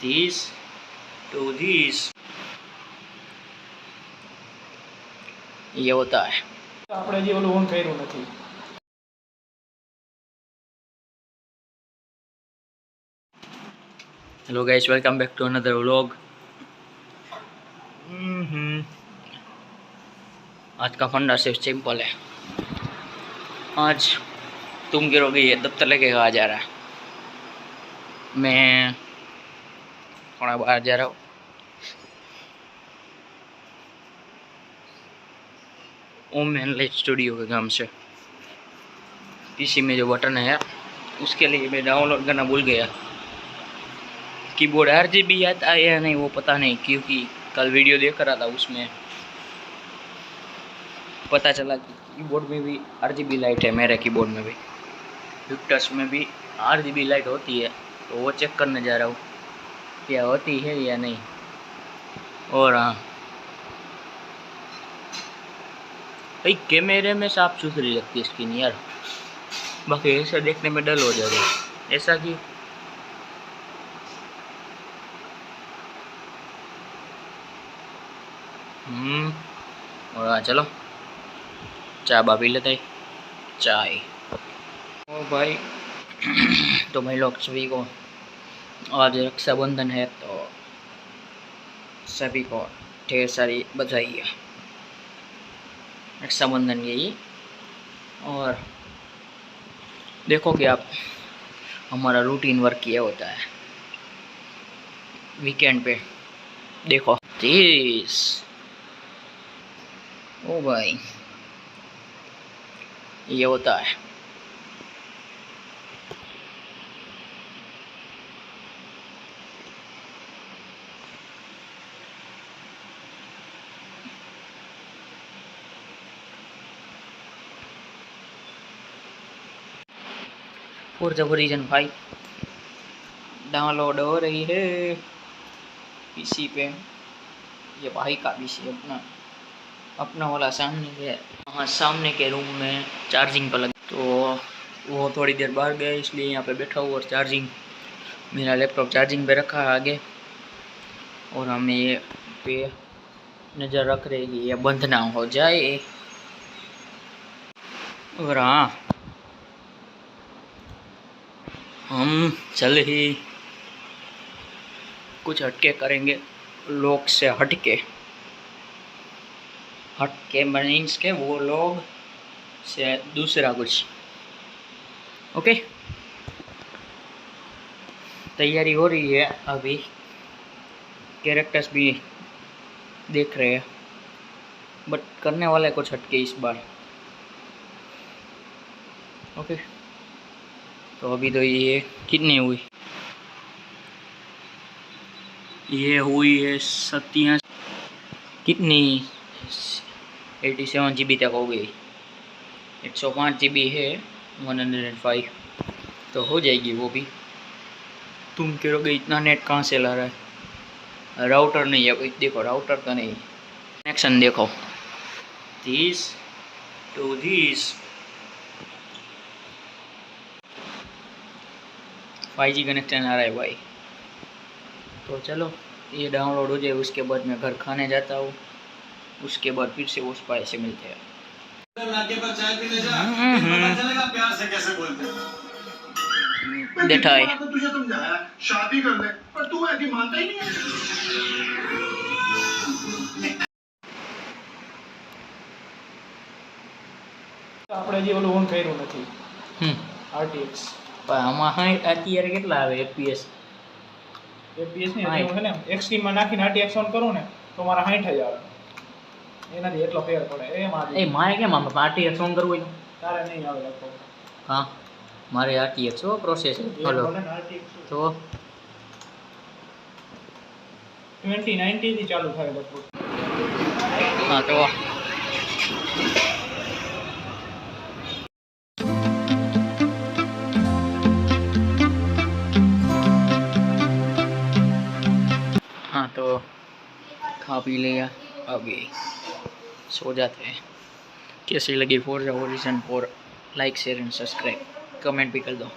this to this, ये होता है। આપણે જે ઓલું ઓન કર્યું નથી। Hello guys, welcome back to another vlog. आज का फंडा सिर्फ सिंपल है। आज तुम गिरोगे ये दफ्तर लेके कहा जा रहा है। मैं थोड़ा बाहर जा रहा हूँ। ओम एनलाइट स्टूडियो के काम से पीसी में जो बटन है उसके लिए मैं डाउनलोड करना भूल गया। कीबोर्ड RGB आता है या नहीं वो पता नहीं, क्योंकि कल वीडियो देख रहा था उसमें पता चला कि कीबोर्ड में भी RGB लाइट है। मेरे कीबोर्ड में भी, विक्टर्स में भी RGB लाइट होती है, तो वो चेक करने जा रहा हूँ क्या होती है या नहीं। और हाँ भाई, कैमरे में साफ सुथरी लगती है स्किन यार, बाकी ऐसा देखने में डल हो जाता है। ऐसा कि और हाँ चलो चाय पी लेते हैं। चाय ओ भाई तो भाई लोग सभी को आज रक्षाबंधन है, तो सभी को ढेर सारी बधाई है रक्षाबंधन की। और देखो कि आप हमारा रूटीन वर्क किया होता है वीकेंड पे। देखो तीस, ओ भाई ये होता है। और जब रीजन 5 डाउनलोड हो रही है पीसी पे। ये भाई का पीसी अपना वाला सामने के, हाँ सामने के रूम में चार्जिंग पर लग, तो वो थोड़ी देर बाहर गया इसलिए यहाँ पे बैठा हुआ। और चार्जिंग मेरा लैपटॉप चार्जिंग पे रखा है आगे, और हमें ये पे नज़र रख रहे कि ये बंद ना हो जाए। और हाँ हम चल ही कुछ हटके करेंगे, लोग से हटके मीन्स के वो लोग से दूसरा कुछ। ओके, तैयारी हो रही है अभी, कैरेक्टर्स भी देख रहे हैं, बट करने वाले कुछ हटके इस बार। ओके, तो अभी तो ये कितनी हुई, ये हुई है 87, कितनी 87 GB तक हो गई। 105 GB है, 105 तो हो जाएगी वो भी। तुम कहोगे इतना नेट कहाँ से ला रहा है, राउटर नहीं है कोई। देखो राउटर तो नहीं, कनेक्शन देखो, this to this 5G connection आ रहा है भाई। तो चलो ये डाउनलोड हो जाए, उसके बाद मैं घर खाने जाता हूँ, उसके बाद फिर से उस पाए से मिलते हैं। बैठा है तुझे समझाया शादी कर ले, पर तू ऐसी मानता ही नहीं है। આપણે જે ઓલું ઓન કર્યું નથી RTX, પણ આમાં અત્યારે કેટલા આવે FPS? FPS ની હું છે ને XT માં નાખીને RTX ઓન કરું ને તો મારા 60 જ આવે। એનાથી એટલો ફેર પડે એ મારે કેમ આમ RTX ઓન કરવું હોય તારે નહીં આવે લગભગ। હા મારે RTX હો પ્રોસેસર। હલો તો 2090 થી ચાલુ થાય લગભગ। હા તો हाँ तो खा पी लिया, अभी सो जाते हैं। कैसी लगी Forza horizon 4? Like share and subscribe, comment भी कर दो।